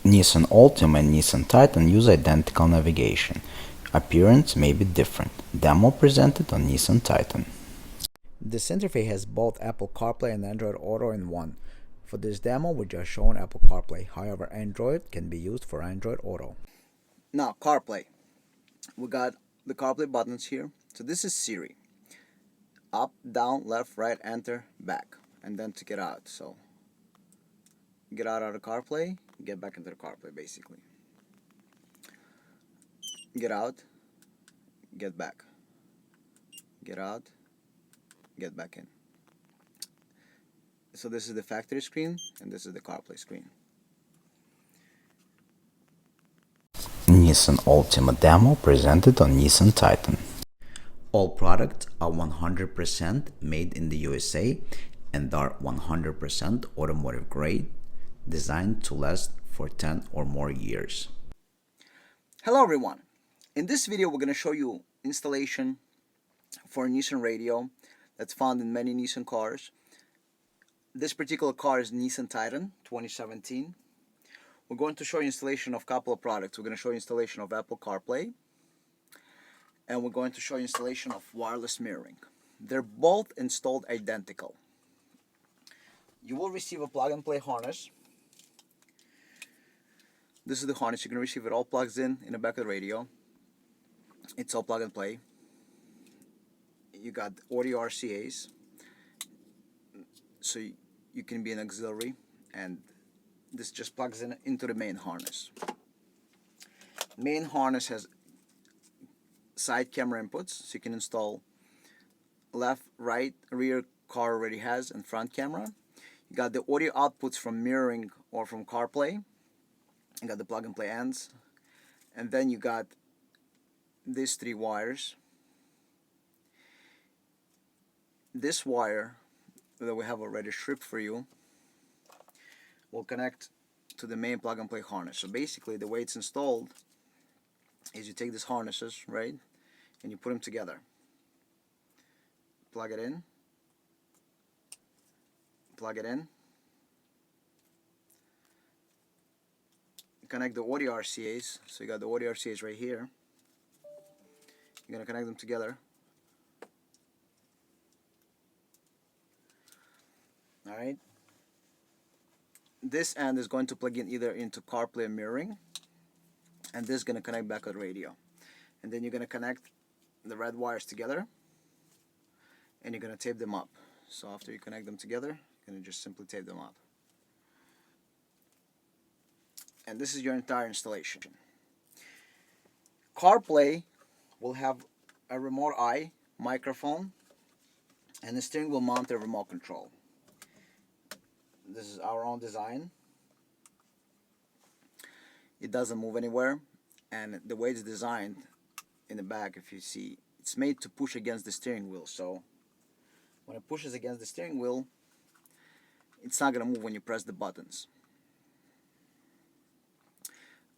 Nissan Altima and Nissan Titan use identical navigation. Appearance may be different. Demo presented on Nissan Titan. This interface has both Apple CarPlay and Android Auto in one. For this demo, we're just showing Apple CarPlay. However, Android can be used for Android Auto. Now, CarPlay. We got the CarPlay buttons here. So this is Siri. Up, down, left, right, enter, back. And then to get out. So get out of the CarPlay, get back into the CarPlay basically. Get out, get back. Get out, get back in. So this is the factory screen and this is the CarPlay screen. Nissan Altima demo presented on Nissan Titan. All products are 100% made in the USA and are 100% automotive grade, designed to last for 10 or more years. Hello everyone. In this video we're going to show you installation for a Nissan radio that's found in many Nissan cars. This particular car is Nissan Titan 2017. We're going to show you installation of a couple of products. We're going to show you installation of Apple CarPlay, and we're going to show you installation of wireless mirroring. They're both installed identical. You will receive a plug-and-play harness. This is the harness. You're going to receive it all plugs in the back of the radio. It's all plug and play. You got audio RCAs, so you can be an auxiliary, and this just plugs in into the main harness. Main harness has side camera inputs, so you can install left, right, rear car already has, and front camera. You got the audio outputs from mirroring or from CarPlay. You got the plug and play ends, and then you got these three wires. This wire that we have already stripped for you will connect to the main plug and play harness. So basically the way it's installed is you take these harnesses, right, and you put them together. Plug it in, plug it in, connect the audio RCAs. So you got the audio RCAs right here. You're going to connect them together. Alright. This end is going to plug in either into CarPlay mirroring, and this is going to connect back to the radio. And then you're going to connect the red wires together, and you're going to tape them up. So after you connect them together, you're going to just simply tape them up. And this is your entire installation. CarPlay will have a remote eye, microphone, and the steering wheel mounted remote control. This is our own design. It doesn't move anywhere, and the way it's designed in the back, if you see, it's made to push against the steering wheel. So when it pushes against the steering wheel, it's not going to move when you press the buttons.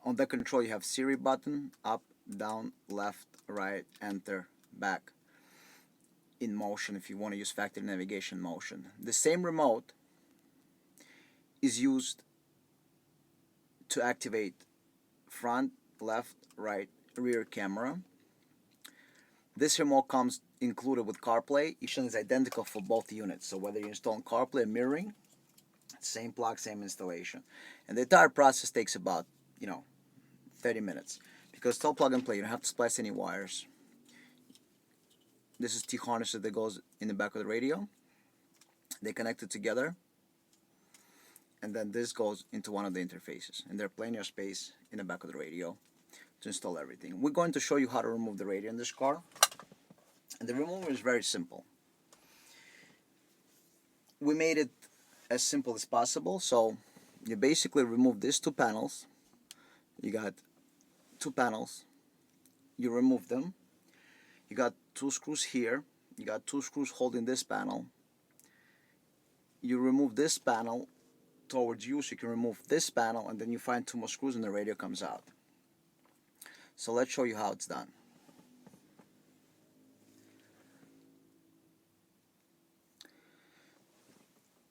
On the control you have Siri button, up, down, left, right, enter, back, in motion if you want to use factory navigation motion. The same remote is used to activate front, left, right, rear camera. This remote comes included with CarPlay. Each one is identical for both units. So whether you're installing CarPlay or mirroring, same plug, same installation. And the entire process takes about, 30 minutes. Because it's all plug and play, you don't have to splice any wires. This is T harness that goes in the back of the radio. They connect it together, and then this goes into one of the interfaces, and there's plenty of space in the back of the radio to install everything. We're going to show you how to remove the radio in this car, and the removal is very simple. We made it as simple as possible. So you basically remove these two panels. You got two panels, you remove them. You got two screws here, you got two screws holding this panel. You remove this panel towards you, so you can remove this panel, and then you find two more screws and the radio comes out. So let's show you how it's done.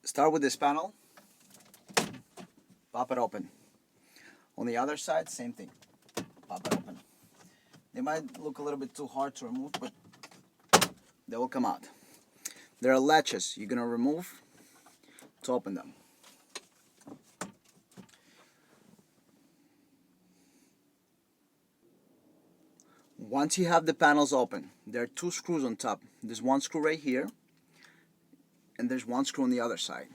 Start with this panel, pop it open. On the other side, same thing. Pop it open. They might look a little bit too hard to remove, but they will come out. There are latches you're gonna remove to open them. Once you have the panels open, there are two screws on top. There's one screw right here, and there's one screw on the other side.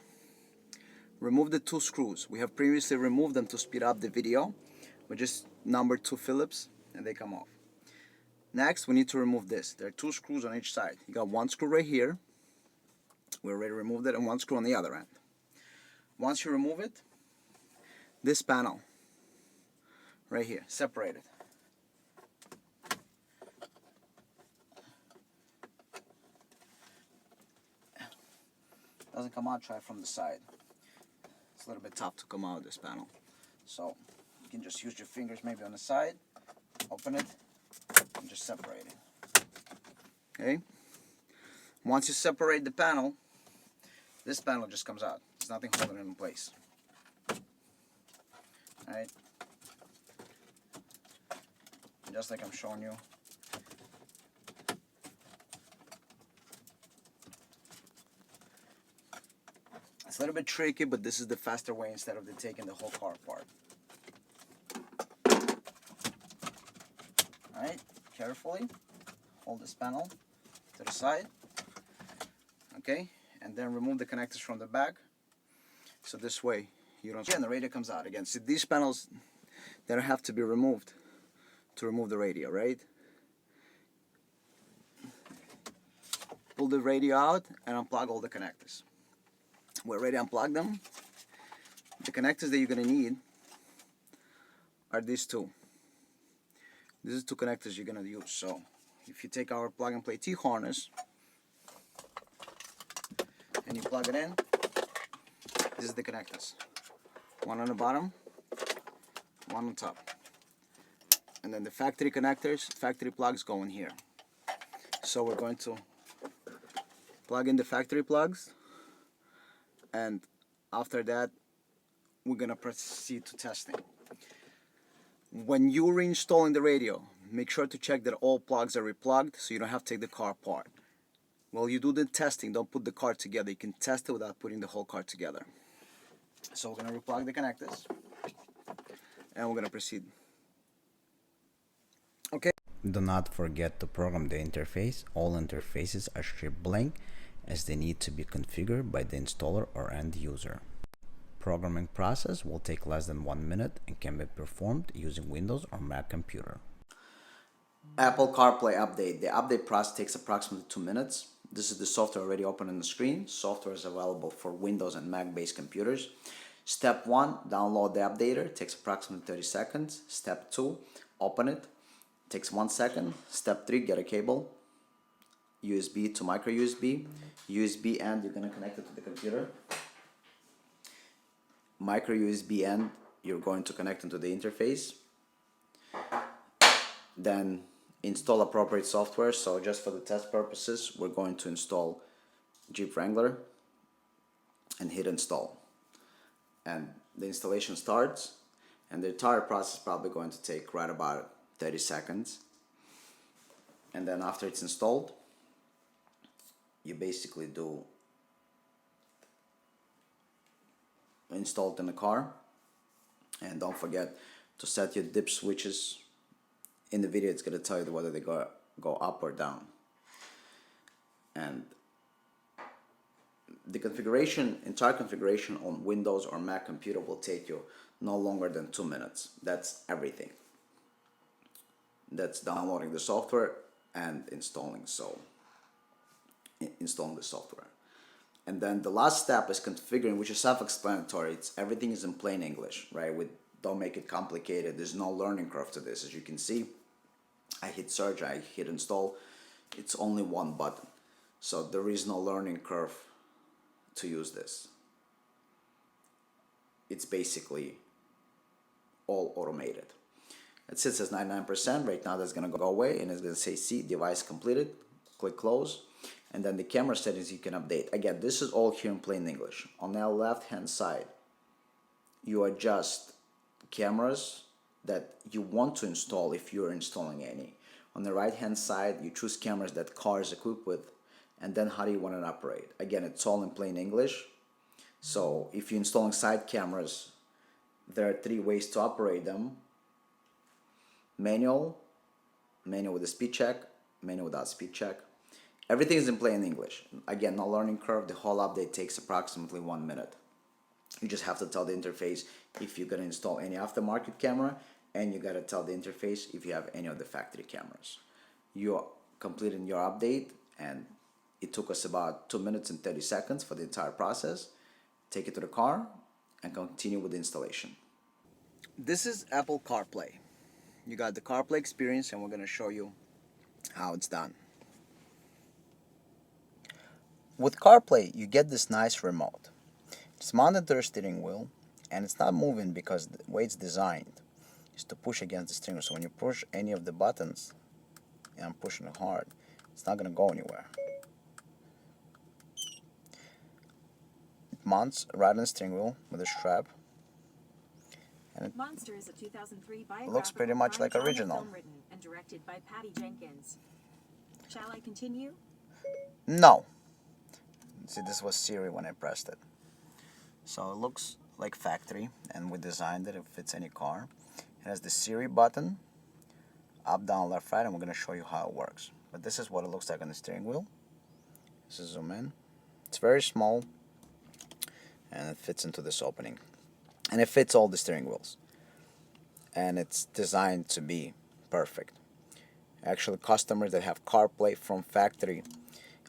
Remove the two screws. We have previously removed them to speed up the video. We just numbered 2 Phillips, and they come off. Next, we need to remove this. There are two screws on each side. You got one screw right here. We already removed it, and one screw on the other end. Once you remove it, this panel right here, separated. Doesn't come out, try from the side. It's a little bit tough to come out of this panel. So you can just use your fingers maybe on the side, open it, and just separate it. Okay? Once you separate the panel, this panel just comes out. There's nothing holding it in place. Alright? Just like I'm showing you. It's a little bit tricky, but this is the faster way instead of taking the whole car apart. Alright, carefully hold this panel to the side. Okay, and then remove the connectors from the back. So this way you don't. And the radio comes out again. See, these panels, they don't have to be removed to remove the radio, right? Pull the radio out and unplug all the connectors. We already unplugged them. The connectors that you're going to need are these two. These are two connectors you're going to use. So if you take our plug and play T harness and you plug it in, this is the connectors. One on the bottom, one on top. And then the factory connectors, factory plugs go in here. So we're going to plug in the factory plugs, and after that we're gonna proceed to testing. When you're reinstalling the radio, make sure to check that all plugs are replugged so you don't have to take the car apart. While you do the testing, don't put the car together. You can test it without putting the whole car together. So we're gonna replug the connectors and we're gonna proceed. Okay. Do not forget to program the interface. All interfaces are stripped blank as they need to be configured by the installer or end user. Programming process will take less than 1 minute and can be performed using Windows or Mac computer. Apple CarPlay update. The update process takes approximately 2 minutes. This is the software already open on the screen. Software is available for Windows and Mac based computers. Step 1, download the updater. It takes approximately 30 seconds. Step 2, open it. It takes 1 second. Step 3, get a cable. USB to micro USB. USB end, you're going to connect it to the computer. Micro USB end, you're going to connect into the interface. Then install appropriate software. So just for the test purposes, we're going to install Jeep Wrangler and hit install. And the installation starts, and the entire process is probably going to take right about 30 seconds. And then after it's installed, you basically do install it in the car. And don't forget to set your dip switches. In the video, it's going to tell you whether they go up or down. And the configuration, entire configuration on Windows or Mac computer will take you no longer than 2 minutes. That's everything. That's downloading the software and installing the software. And then the last step is configuring, which is self-explanatory. Everything is in plain English, right? Don't make it complicated. There's no learning curve to this. As you can see, I hit search, I hit install. It's only one button. So there is no learning curve to use this. It's basically all automated. It sits as 99%. Right now that's going to go away and it's going to say see device completed. Click close. And then the camera settings you can update. Again, this is all here in plain English. On the left hand side, you adjust cameras that you want to install if you're installing any. On the right hand side, you choose cameras that car is equipped with, and then how do you want it to operate. Again, it's all in plain English. So if you're installing side cameras, there are 3 ways to operate them: manual, manual with a speed check, manual without speed check. Everything is in plain English. Again, no learning curve. The whole update takes approximately 1 minute. You just have to tell the interface if you're going to install any aftermarket camera, and you got to tell the interface if you have any of the factory cameras. You're completing your update, and it took us about 2 minutes and 30 seconds for the entire process. Take it to the car and continue with the installation. This is Apple CarPlay. You got the CarPlay experience, and we're going to show you how it's done. With CarPlay, you get this nice remote. It's mounted to the steering wheel, and it's not moving because the way it's designed is to push against the steering wheel. So when you push any of the buttons, and I'm pushing it hard, it's not going to go anywhere. It mounts right on the steering wheel with a strap. And Monster is a 2003 biographical looks pretty much like original. film written and directed by Patty Jenkins. Shall I continue? No. See, this was Siri when I pressed it. So it looks like factory, and we designed it. It fits any car. It has the Siri button, up, down, left, right, and we're going to show you how it works. But this is what it looks like on the steering wheel. This is zoom in. It's very small, and it fits into this opening. And it fits all the steering wheels. And it's designed to be perfect. Actually, customers that have CarPlay from factory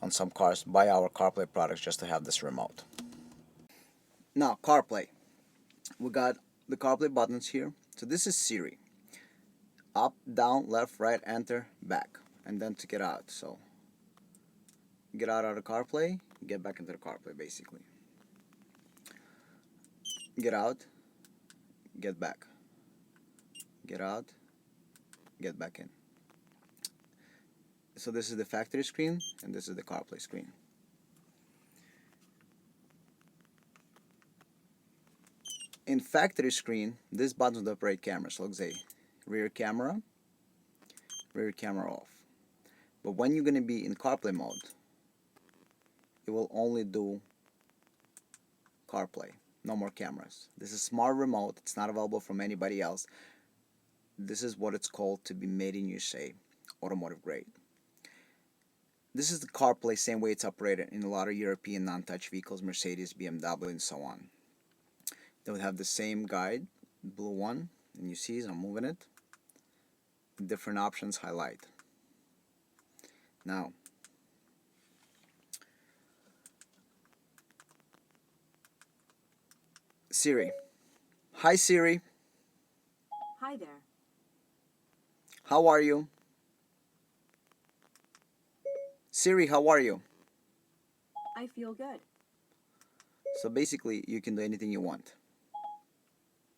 on some cars buy our CarPlay products just to have this remote. Now, CarPlay. We got the CarPlay buttons here. So this is Siri. Up, down, left, right, enter, back. And then to get out. So get out of the CarPlay, get back into the CarPlay basically. Get out, get back. Get out, get back in. So this is the factory screen, and this is the CarPlay screen. In factory screen, this button will operate cameras. So let's say rear camera off. But when you're going to be in CarPlay mode, it will only do CarPlay. No more cameras. This is smart remote. It's not available from anybody else. This is what it's called to be made in USA, automotive grade. This is the CarPlay, same way it's operated in a lot of European non-touch vehicles, Mercedes, BMW, and so on. They would have the same guide, blue one, and you see as I'm moving it, different options highlight. Now, Siri. Hi Siri. Hi there. How are you? Siri, how are you? I feel good. So basically, you can do anything you want.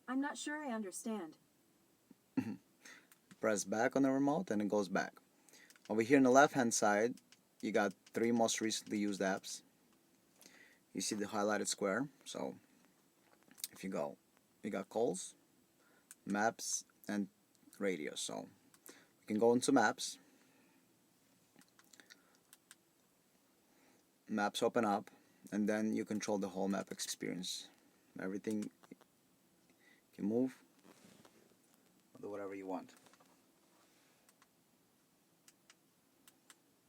I'm not sure I understand. Press back on the remote and it goes back. Over here on the left hand side, you got 3 most recently used apps. You see the highlighted square. So if you go, you got calls, maps, and radio. So you can go into maps. Maps open up, and then you control the whole map experience. Everything can move, do whatever you want.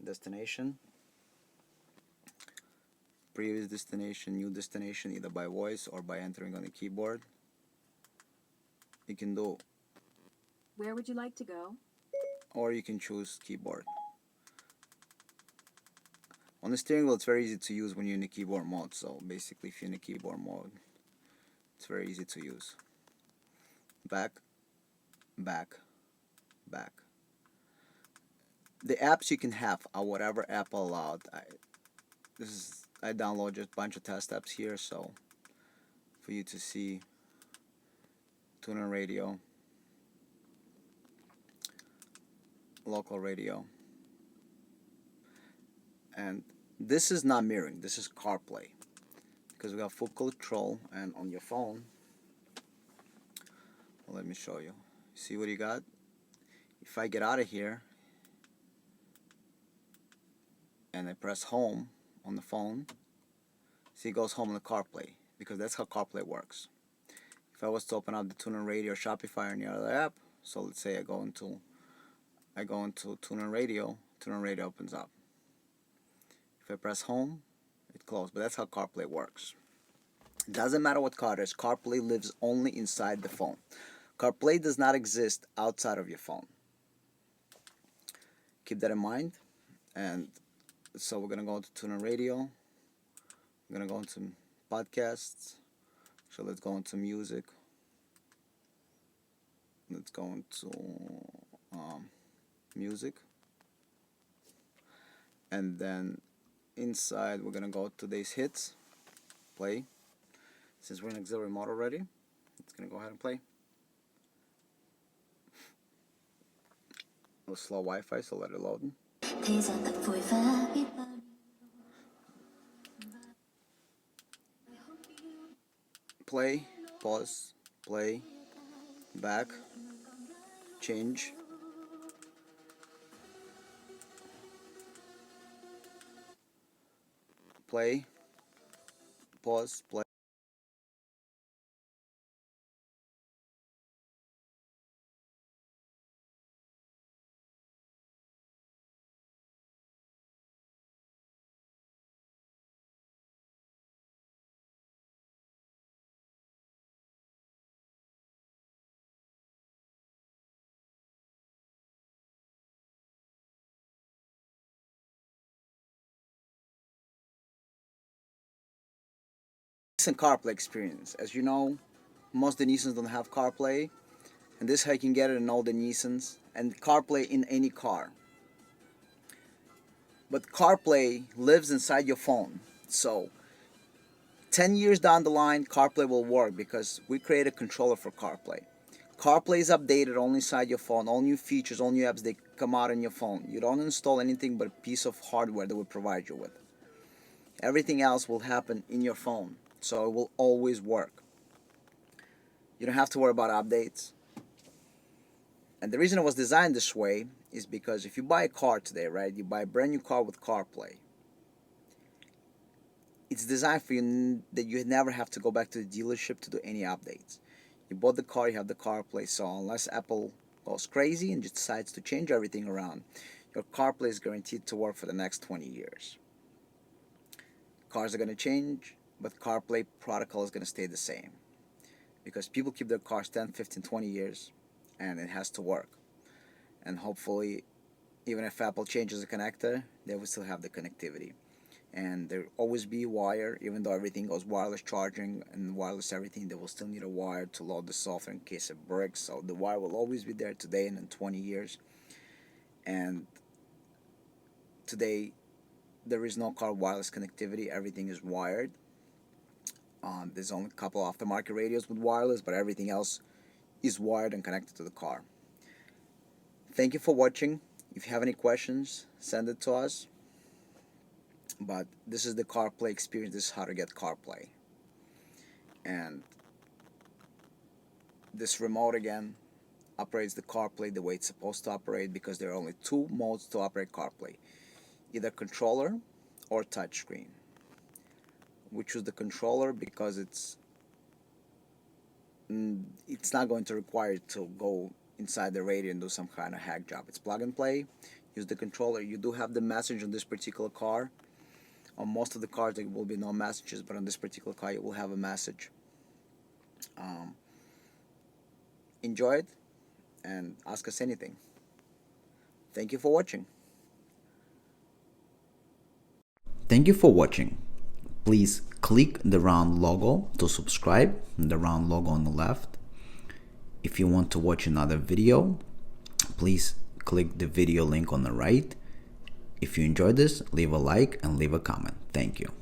Destination, previous destination, new destination, either by voice or by entering on the keyboard. You can do, Where would you like to go? or you can choose keyboard. On the steering wheel, it's very easy to use when you're in the keyboard mode. So basically, if you're in the keyboard mode, it's very easy to use. Back, back, back. The apps you can have are whatever Apple allowed. I downloaded just a bunch of test apps here, so for you to see, tuner radio, local radio, and this is not mirroring, this is CarPlay, because we got full control. And on your phone, Let me show you. See what you got? If I get out of here and I press home on the phone, see, it goes home on the CarPlay, because that's how CarPlay works. If I was to open up the TuneIn Radio or Shopify or any other app, so let's say I go into TuneIn Radio opens up. If I press home, it closes. But that's how CarPlay works. It doesn't matter what car it is. CarPlay lives only inside the phone. CarPlay does not exist outside of your phone. Keep that in mind. And so we're gonna go into TuneIn Radio. We're gonna go into podcasts. So let's go into music. Let's go into music. And then inside we're gonna go to today's hits. Play. Since we're in auxiliary mode already, it's gonna go ahead and play. A little slow Wi-Fi, so let it load. Play, pause, play, back, change. Play, pause, play. Nissan CarPlay experience. As you know, most of the Nissans don't have CarPlay, and this is how you can get it in all the Nissans, and CarPlay in any car. But CarPlay lives inside your phone, so 10 years down the line, CarPlay will work because we created a controller for CarPlay. CarPlay is updated only inside your phone. All new features, all new apps, they come out on your phone. You don't install anything but a piece of hardware that we provide you with. Everything else will happen in your phone, so it will always work. You don't have to worry about updates. And the reason it was designed this way is because if you buy a car today, right, you buy a brand new car with CarPlay, it's designed for you that you never have to go back to the dealership to do any updates. You bought the car, you have the CarPlay, so unless Apple goes crazy and just decides to change everything around, your CarPlay is guaranteed to work for the next 20 years. Cars are going to change, but CarPlay protocol is going to stay the same. Because people keep their cars 10, 15, 20 years, and it has to work. And hopefully, even if Apple changes the connector, they will still have the connectivity. And there will always be wire, even though everything goes wireless charging and wireless everything, they will still need a wire to load the software in case it breaks. So the wire will always be there today and in 20 years. And today, there is no car wireless connectivity, everything is wired. There's only a couple of aftermarket radios with wireless, but everything else is wired and connected to the car. Thank you for watching. If you have any questions, send it to us. But this is the CarPlay experience. This is how to get CarPlay. And this remote again operates the CarPlay the way it's supposed to operate, because there are only two modes to operate CarPlay. Either controller or touchscreen. We choose the controller because it's not going to require you to go inside the radio and do some kind of hack job. It's plug and play. Use the controller. You do have the message on this particular car. On most of the cars there will be no messages, but on this particular car you will have a message. Enjoy it and ask us anything. Thank you for watching. Thank you for watching. Please click the round logo to subscribe, the round logo on the left. If you want to watch another video, please click the video link on the right. If you enjoyed this, leave a like and leave a comment. Thank you.